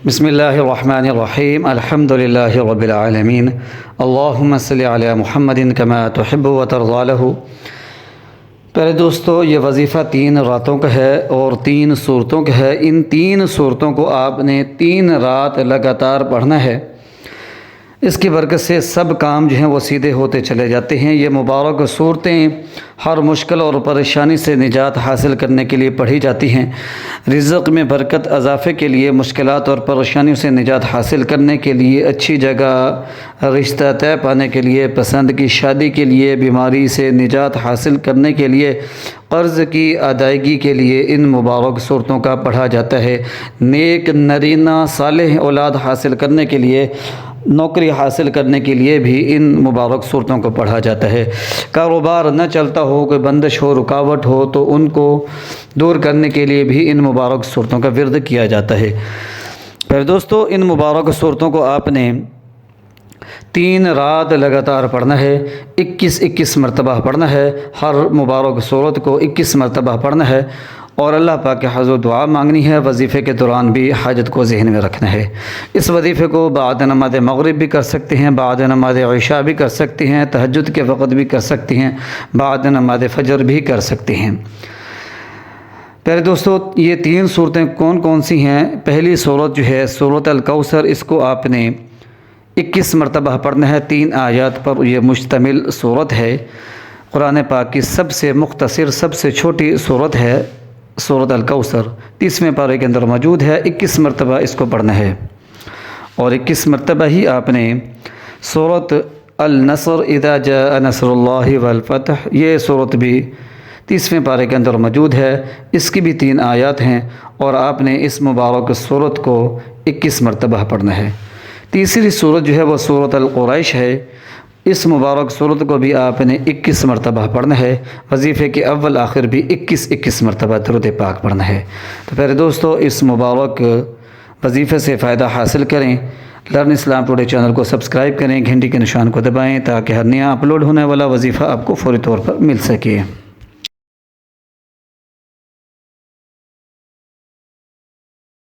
بسم اللہ الرحمن الرحیم الحمد للہ رب العالمین اللہم صلی علی محمد کما تحب و ترضی له۔ پیارے دوستو، یہ وظیفہ 3 راتوں کا ہے اور 3 صورتوں کا ہے۔ ان 3 صورتوں کو آپ نے 3 رات لگاتار پڑھنا ہے۔ اس کی برکت سے سب کام جو ہیں وہ سیدھے ہوتے چلے جاتے ہیں۔ یہ مبارک صورتیں ہر مشکل اور پریشانی سے نجات حاصل کرنے کے لیے پڑھی جاتی ہیں۔ رزق میں برکت اضافے کے لیے، مشکلات اور پریشانیوں سے نجات حاصل کرنے کے لیے، اچھی جگہ رشتہ طے پانے کے لیے، پسند کی شادی کے لیے، بیماری سے نجات حاصل کرنے کے لیے، قرض کی ادائیگی کے لیے ان مبارک صورتوں کا پڑھا جاتا ہے۔ نیک نرینہ صالح اولاد حاصل کرنے کے لیے، نوکری حاصل کرنے کے لیے بھی ان مبارک صورتوں کو پڑھا جاتا ہے۔ کاروبار نہ چلتا ہو، کوئی بندش ہو، رکاوٹ ہو، تو ان کو دور کرنے کے لیے بھی ان مبارک صورتوں کا ورد کیا جاتا ہے۔ پھر دوستو، ان مبارک صورتوں کو آپ نے 3 رات لگاتار پڑھنا ہے۔ 21 مرتبہ پڑھنا ہے۔ ہر مبارک صورت کو 21 مرتبہ پڑھنا ہے اور اللہ پاک کے حضور دعا مانگنی ہے۔ وظیفے کے دوران بھی حاجت کو ذہن میں رکھنا ہے۔ اس وظیفے کو بعد نماز مغرب بھی کر سکتے ہیں، بعد نماز عشاء بھی کر سکتے ہیں، تہجد کے وقت بھی کر سکتے ہیں، بعد نماز فجر بھی کر سکتے ہیں۔ پیارے دوستو، یہ 3 صورتیں کون کون سی ہیں؟ پہلی صورت جو ہے سورۃ الکوثر، اس کو آپ نے 21 مرتبہ پڑھنا ہے۔ 3 آیات پر یہ مشتمل صورت ہے۔ قرآن پاک کی سب سے مختصر، سب سے چھوٹی صورت ہے سورۃ الکوثر۔ 30ویں پارے کے اندر موجود ہے۔ 21 مرتبہ اس کو پڑھنا ہے اور 21 مرتبہ ہی آپ نے سورۃ النصر اذا جاء نصر اللہ والفتح، یہ صورت بھی 30ویں پارے کے اندر موجود ہے۔ اس کی بھی 3 آیات ہیں اور آپ نے اس مبارک صورت کو 21 مرتبہ پڑھنا ہے۔ تیسری صورت جو ہے وہ سورۃ القریش ہے۔ اس مبارک صورت کو بھی آپ نے 21 مرتبہ پڑھنا ہے۔ وظیفے کے اول آخر بھی 21 مرتبہ درود پاک پڑھنا ہے۔ تو پیارے دوستو، اس مبارک وظیفے سے فائدہ حاصل کریں۔ لرن اسلام ٹوڈے چینل کو سبسکرائب کریں، گھنٹی کے نشان کو دبائیں تاکہ ہر نیا اپلوڈ ہونے والا وظیفہ آپ کو فوری طور پر مل سکے۔